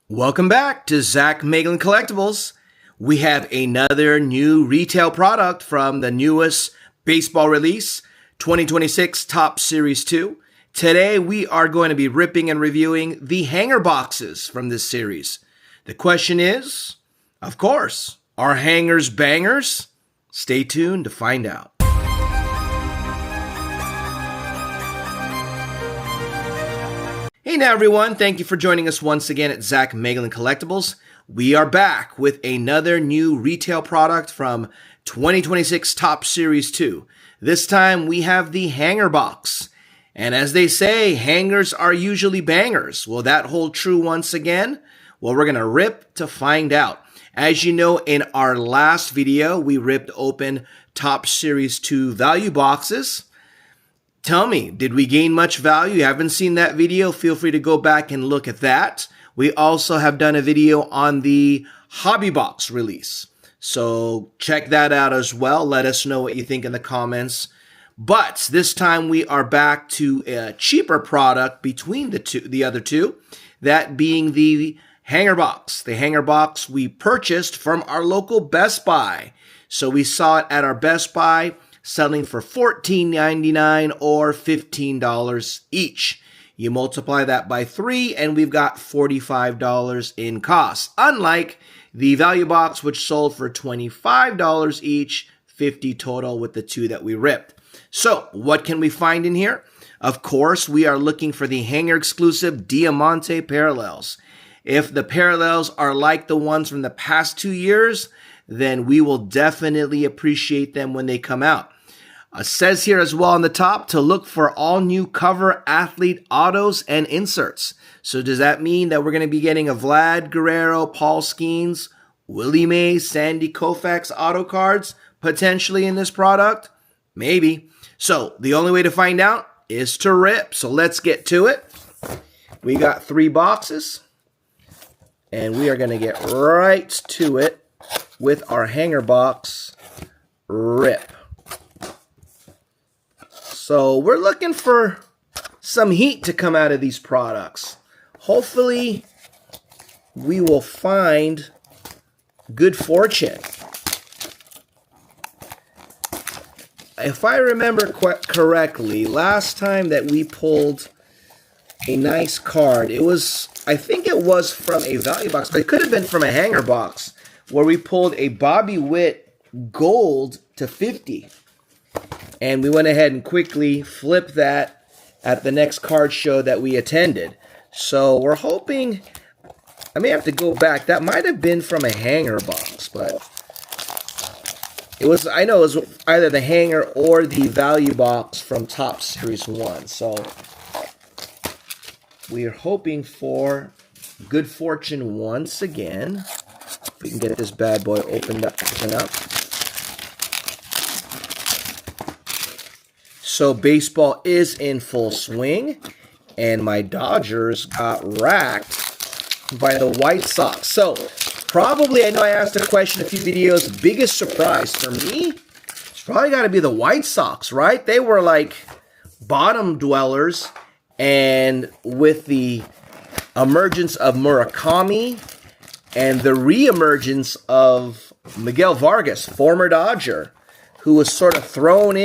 Welcome back to Zach Megalin Collectibles. We have another new retail product from the newest baseball release, 2026 Topps Series 2. Today we are going to be ripping and reviewing the hanger boxes from this series. The question is, of course, are hangers bangers? Stay tuned to find out. Hey now everyone, thank you for joining us once again at Zach Megalin Collectibles. We are back with another new retail product from 2026 Topps Series 2. This time we have the hanger box. And as they say, hangers are usually bangers. Will that hold true once again? Well, we're going to rip to find out. As you know, in our last video, we ripped open Topps Series 2 value boxes. Tell me, did we gain much value? You haven't seen that video? Feel free to go back and look at that. We also have done a video on the hobby box release. So check that out as well. Let us know what you think in the comments. But this time we are back to a cheaper product between the other two, that being the hanger box. The hanger box we purchased from our local Best Buy. So we saw it at our Best Buy, selling for $14.99 or $15 each. You multiply that by 3 and we've got $45 in cost. Unlike the value box, which sold for $25 each, $50 total with the two that we ripped. So what can we find in here? Of course, we are looking for the hanger exclusive Diamante parallels. If the parallels are like the ones from the past 2 years, then we will definitely appreciate them when they come out. It says here as well on the top to look for all new cover athlete autos and inserts. So does that mean that we're going to be getting a Vlad Guerrero, Paul Skeens, Willie Mays, Sandy Koufax auto cards potentially in this product? Maybe. So the only way to find out is to rip. So let's get to it. We got 3 boxes and we are going to get right to it with our hanger box rip. So we're looking for some heat to come out of these products. Hopefully we will find good fortune. If I remember correctly, last time that we pulled a nice card, I think it was from a value box, but it could have been from a hanger box, where we pulled a Bobby Witt gold to 50. And we went ahead and quickly flipped that at the next card show that we attended. So we're hoping, I may have to go back. That might have been from a hanger box, but I know it was either the hanger or the value box from Topps Series 1. So we are hoping for good fortune once again. If we can get this bad boy opened up. So baseball is in full swing, and my Dodgers got racked by the White Sox. So probably, I know I asked a question a few videos, biggest surprise for me, it's probably got to be the White Sox, right? They were like bottom dwellers, and with the emergence of Murakami and the re-emergence of Miguel Vargas, former Dodger, who was sort of thrown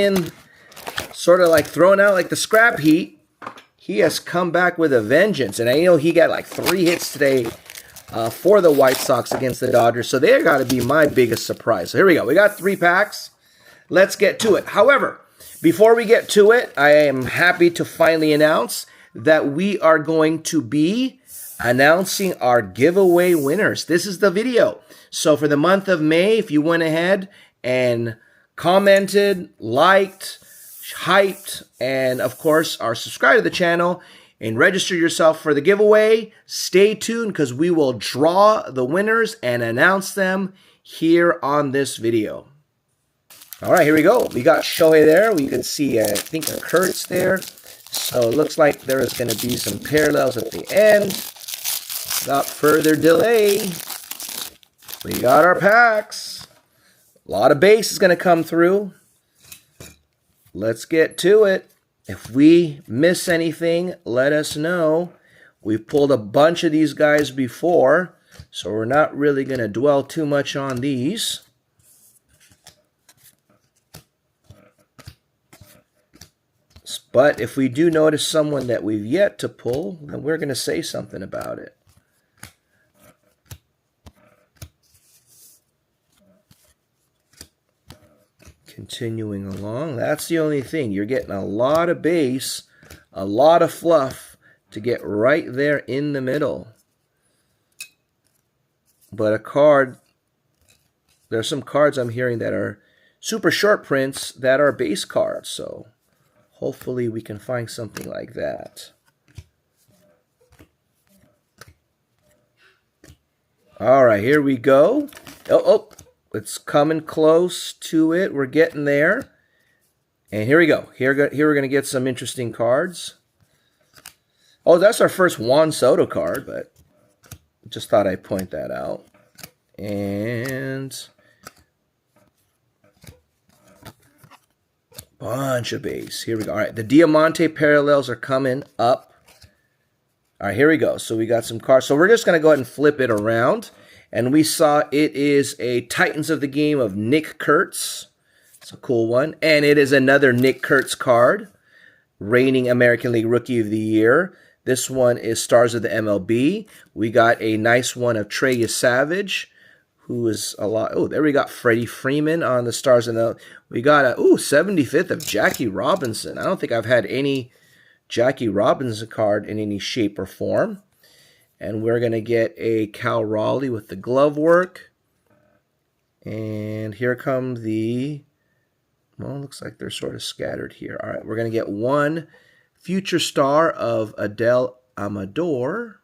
out like the scrap heat, he has come back with a vengeance. And I know he got like 3 hits today for the White Sox against the Dodgers. So they got to be my biggest surprise. So here we go. We got 3 packs. Let's get to it. However, before we get to it, I am happy to finally announce that we are going to be announcing our giveaway winners. This is the video. So for the month of May, if you went ahead and commented, liked, hyped, and of course are subscribed to the channel and register yourself for the giveaway, stay tuned because we will draw the winners and announce them here on this video. All right, here we go. We got Shohei there. We can see, I think, a Kurtz there. So it looks like there is going to be some parallels at the end. Without further delay, we got our packs. A lot of base is going to come through. Let's get to it. If we miss anything, let us know. We've pulled a bunch of these guys before, so we're not really going to dwell too much on these. But if we do notice someone that we've yet to pull, then we're going to say something about it. Continuing along, that's the only thing. You're getting a lot of base, a lot of fluff to get right there in the middle. But a card, there's some cards I'm hearing that are super short prints that are base cards, so hopefully we can find something like that. All right, here we go. Oh, it's coming close to it. We're getting there. And here we go. Here we're going to get some interesting cards. Oh, that's our first Juan Soto card, but just thought I'd point that out. And bunch of base. Here we go. All right, the Diamante parallels are coming up. All right, here we go. So we got some cards. So we're just going to go ahead and flip it around. And we saw it is a Titans of the Game of Nick Kurtz. It's a cool one. And it is another Nick Kurtz card. Reigning American League Rookie of the Year. This one is Stars of the MLB. We got a nice one of Trey Savage, who is a lot. Oh, there we got Freddie Freeman on the Stars of the. We got a 75th of Jackie Robinson. I don't think I've had any Jackie Robinson card in any shape or form. And we're going to get a Cal Raleigh with the glove work. And here come the. Well, looks like they're sort of scattered here. All right, we're going to get one future star of Adele Amador.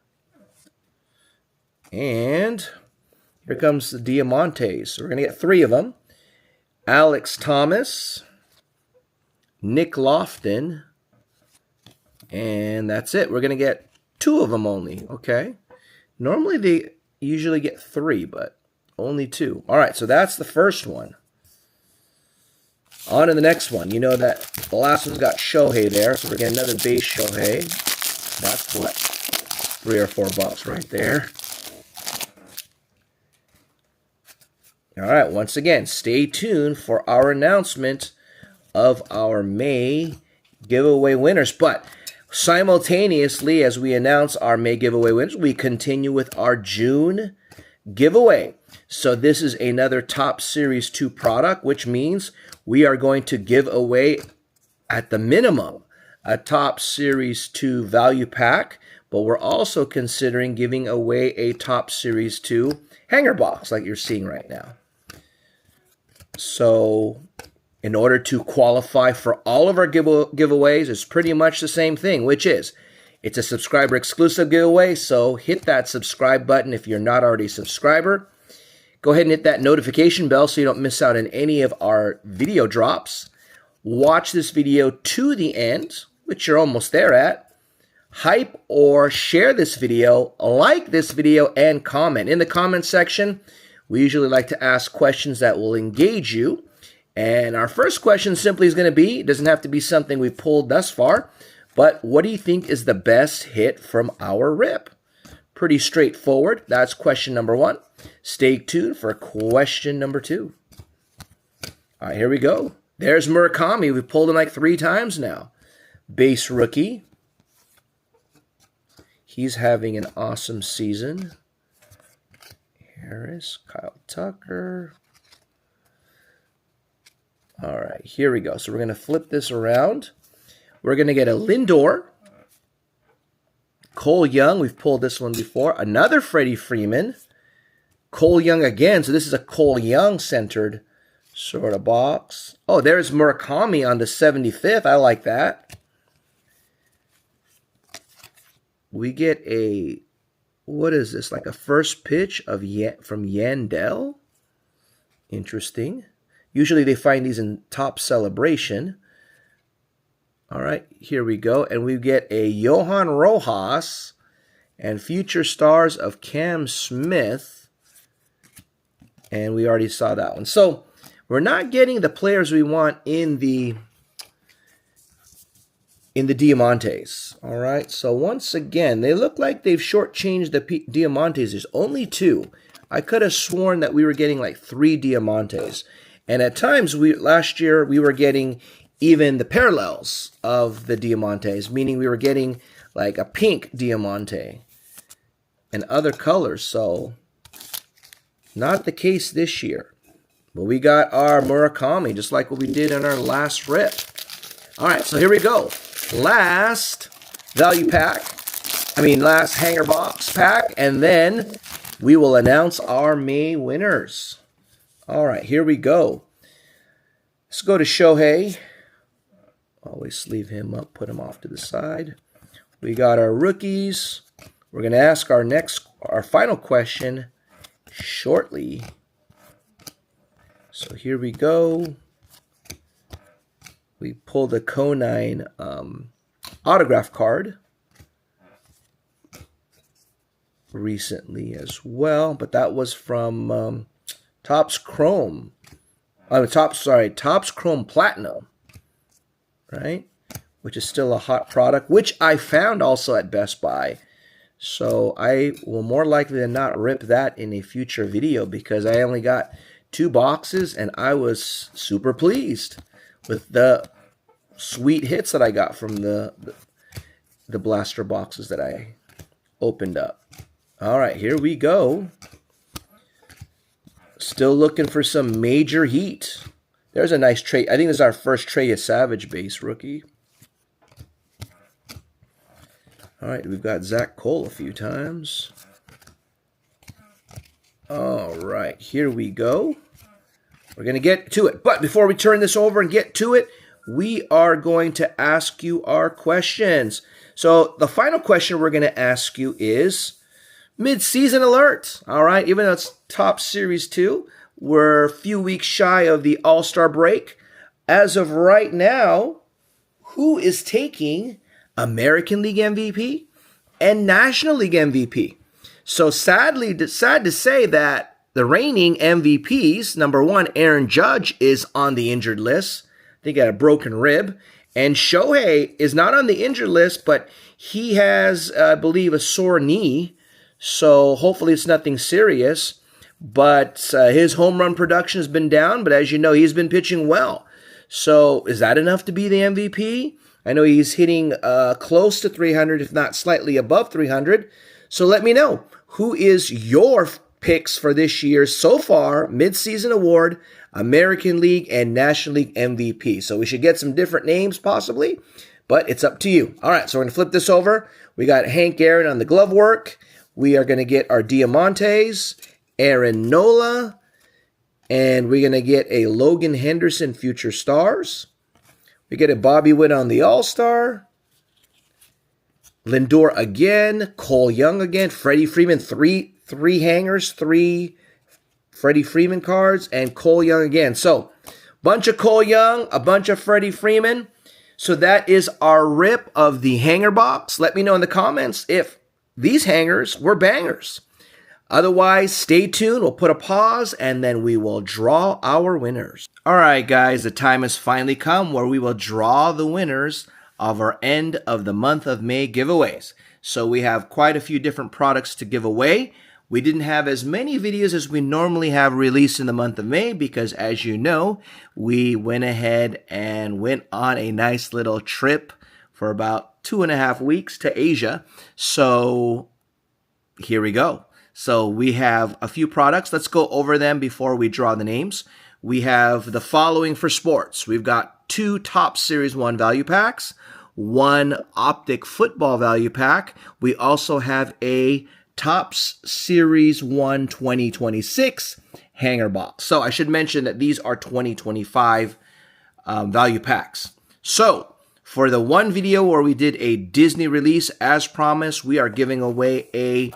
And here comes the Diamantes. So we're going to get three of them. Alex Thomas, Nick Lofton, and that's it. We're going to get two of them only, okay? Normally they usually get three, but only two. All right, so that's the first one. On to the next one. You know that the last one's got Shohei there, so we're getting another base Shohei. That's what, $3 or $4 right there. All right, once again, stay tuned for our announcement of our May giveaway winners. But simultaneously, as we announce our May giveaway winners, we continue with our June giveaway. So this is another Top Series 2 product, which means we are going to give away, at the minimum, a Top Series 2 value pack, but we're also considering giving away a Top Series 2 hanger box like you're seeing right now. So in order to qualify for all of our giveaways, it's pretty much the same thing, which is it's a subscriber exclusive giveaway. So hit that subscribe button if you're not already a subscriber. Go ahead and hit that notification bell so you don't miss out on any of our video drops. Watch this video to the end, which you're almost there at. Hype or share this video, like this video, and comment. In the comment section, we usually like to ask questions that will engage you. And our first question simply is going to be, it doesn't have to be something we pulled thus far, but what do you think is the best hit from our rip? Pretty straightforward. That's question number one. Stay tuned for question number two. All right, here we go. There's Murakami. We've pulled him like 3 times now. Base rookie. He's having an awesome season. Harris, Kyle Tucker. All right, here we go. So we're going to flip this around. We're going to get a Lindor. Cole Young, we've pulled this one before. Another Freddie Freeman. Cole Young again. So this is a Cole Young centered sort of box. Oh, there's Murakami on the 75th. I like that. We get a, what is this? Like a first pitch of from Yandel. Interesting. Usually they find these in Top Celebration. All right, here we go. And we get a Johan Rojas and future stars of Cam Smith. And we already saw that one. So we're not getting the players we want in the in the Diamantes. All right, so once again, they look like they've shortchanged the Diamantes. There's only 2. I could have sworn that we were getting like 3 Diamantes. And at times, last year, we were getting even the parallels of the Diamantes, meaning we were getting like a pink Diamante and other colors. So, not the case this year. But we got our Murakami, just like what we did in our last rip. All right, so here we go. Last value pack. Last hanger box pack. And then we will announce our May winners. All right, here we go. Let's go to Shohei. Always leave him up, put him off to the side. We got our rookies. We're going to ask our final question shortly. So here we go. We pulled a Konine autograph card recently as well, but that was from Topps Chrome. Topps Chrome Platinum, right? Which is still a hot product, which I found also at Best Buy. So I will more likely than not rip that in a future video because I only got 2 boxes and I was super pleased with the sweet hits that I got from the blaster boxes that I opened up. All right, here we go. Still looking for some major heat. There's a nice trait. I think this is our first Trey Savage base rookie. All right, we've got Zach Cole a few times. All right, here we go. We're going to get to it. But before we turn this over and get to it, we are going to ask you our questions. So the final question we're going to ask you is mid-season alert. All right, even though it's Topps Series 2, we're a few weeks shy of the All-Star break. As of right now, who is taking American League MVP and National League MVP? So sad to say that the reigning MVPs, number 1, Aaron Judge, is on the injured list. I think he had a broken rib. And Shohei is not on the injured list, but he has, I believe, a sore knee. So hopefully it's nothing serious. But his home run production has been down. But as you know, he's been pitching well. So is that enough to be the MVP? I know he's hitting close to 300, if not slightly above 300. So let me know. Who is your picks for this year's so far midseason award, American League and National League MVP? So we should get some different names possibly, but it's up to you. All right, so we're going to flip this over. We got Hank Aaron on the glove work. We are going to get our Diamantes, Aaron Nola, and we're going to get a Logan Henderson Future Stars. We get a Bobby Witt on the All-Star. Lindor again, Cole Young again, Freddie Freeman, three hangers, 3 Freddie Freeman cards, and Cole Young again. So, bunch of Cole Young, a bunch of Freddie Freeman. So that is our rip of the hanger box. Let me know in the comments if these hangers were bangers. Otherwise, stay tuned. We'll put a pause, and then we will draw our winners. All right, guys, the time has finally come where we will draw the winners of our end of the month of May giveaways. So we have quite a few different products to give away. We didn't have as many videos as we normally have released in the month of May because, as you know, we went ahead and went on a nice little trip for about 2.5 weeks to Asia. So here we go. So we have a few products. Let's go over them before we draw the names. We have the following for sports. We've got 2 Topps Series 1 value packs, 1 Optic Football value pack. We also have a Topps Series 1 2026 hanger box. So I should mention that these are 2025 value packs. So for the one video where we did a Disney release, as promised, we are giving away a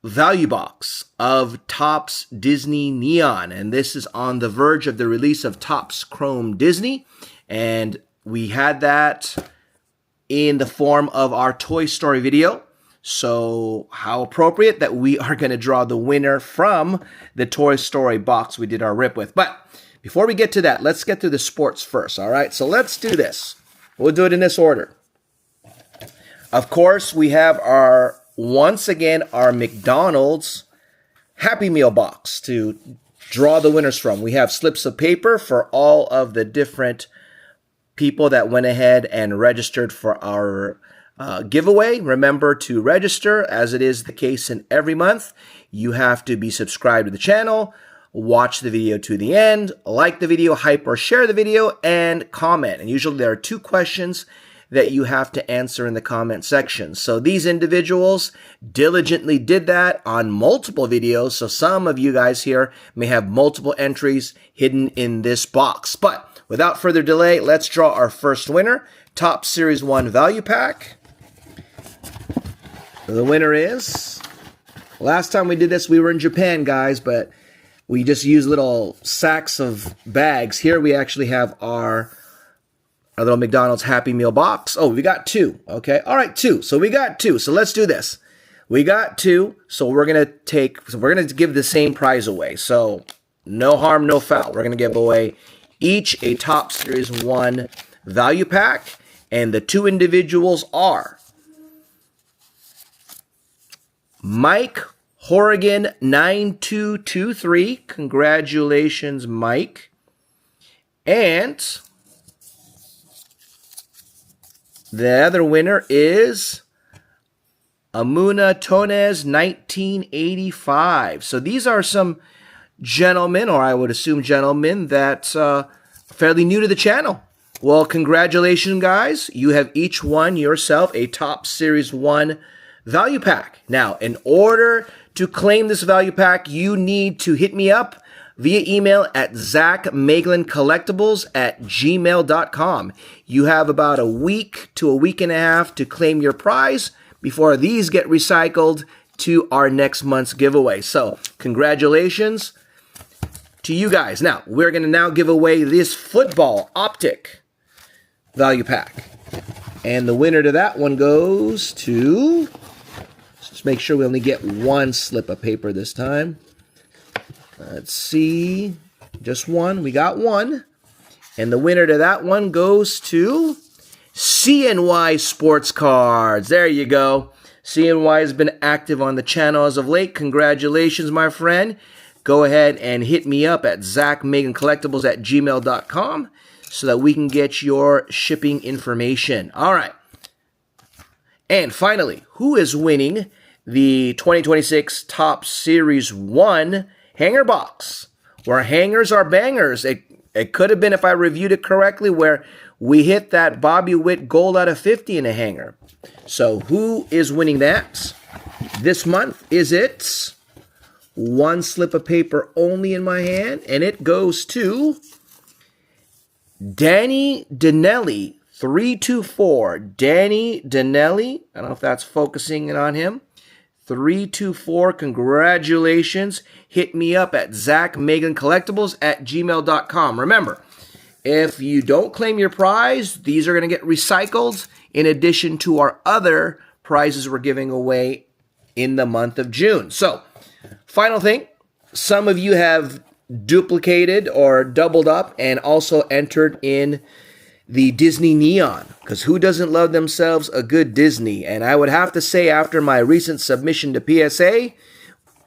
value box of Topps Disney Neon, and this is on the verge of the release of Topps Chrome Disney, and we had that in the form of our Toy Story video. So how appropriate that we are going to draw the winner from the Toy Story box we did our rip with. But before we get to that, let's get to the sports first, all right? So let's do this. We'll do it in this order. Of course, we have once again, our McDonald's Happy Meal box to draw the winners from. We have slips of paper for all of the different people that went ahead and registered for our giveaway. Remember to register, as it is the case in every month. You have to be subscribed to the channel, watch the video to the end, like the video, hype or share the video, and comment. And usually there are 2 questions that you have to answer in the comment section. So these individuals diligently did that on multiple videos. So some of you guys here may have multiple entries hidden in this box. But without further delay, let's draw our first winner. Top Series 1 Value Pack. The winner is... Last time we did this, we were in Japan, guys, but we just used little sacks of bags. Here we actually have our little McDonald's Happy Meal box. Oh, we got 2. Okay. All right, 2. So we got 2. So let's do this. We got 2. So we're going to give the same prize away. So no harm, no foul. We're going to give away each a Top Series 1 value pack. And the 2 individuals are Mike Horrigan 9223. Congratulations, Mike. And the other winner is Amuna Tonez 1985. So these are some gentlemen, or I would assume gentlemen, that are fairly new to the channel. Well, congratulations, guys. You have each won yourself a Top Series 1 value pack. Now, in order to claim this value pack, you need to hit me up via email at zachmaglincollectibles@gmail.com. You have about a week to a week and a half to claim your prize before these get recycled to our next month's giveaway. So, congratulations to you guys. Now, we're going to now give away this football optic value pack. And the winner to that one goes to... Let's make sure we only get 1 slip of paper this time. Let's see. Just 1. We got 1. And the winner to that one goes to CNY Sports Cards. There you go. CNY has been active on the channel as of late. Congratulations, my friend. Go ahead and hit me up at zachmaglincollectibles@gmail.com so that we can get your shipping information. All right. And finally, who is winning the 2026 Top Series 1 hanger box, where hangers are bangers? It could have been, if I reviewed it correctly, where we hit that Bobby Witt gold out of 50 in a hanger. So who is winning that this month? Is it 1 slip of paper only in my hand? And it goes to Danny Dinelli, 324. Danny Dinelli. I don't know if that's focusing in on him. 324. Congratulations. Hit me up at zachmaglincollectibles@gmail.com. Remember, if you don't claim your prize, these are going to get recycled in addition to our other prizes we're giving away in the month of June. So, final thing, some of you have duplicated or doubled up and also entered in the Disney Neon, because who doesn't love themselves a good Disney? And I would have to say, after my recent submission to PSA,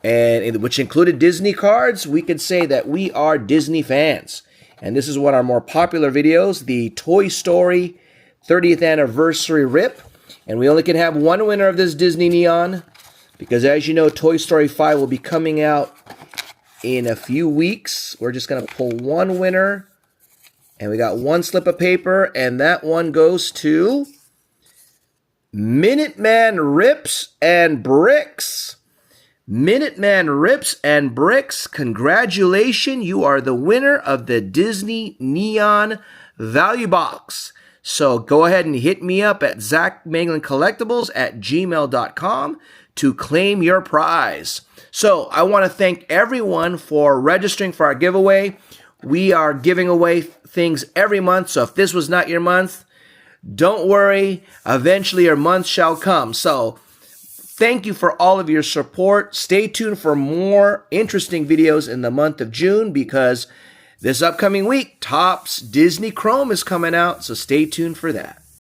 and which included Disney cards, we could say that we are Disney fans. And this is one of our more popular videos, the Toy Story 30th Anniversary Rip. And we only can have 1 winner of this Disney Neon, because as you know, Toy Story 5 will be coming out in a few weeks. We're just going to pull 1 winner. And we got 1 slip of paper, and that one goes to Minuteman Rips and Bricks. Minuteman Rips and Bricks, congratulations. You are the winner of the Disney Neon Value Box. So go ahead and hit me up at zachmaglincollectibles@gmail.com to claim your prize. So I want to thank everyone for registering for our giveaway. We are giving away things every month, so if this was not your month, don't worry. Eventually your month shall come. So thank you for all of your support. Stay tuned for more interesting videos in the month of June, because this upcoming week, Topps Disney Chrome is coming out, so stay tuned for that.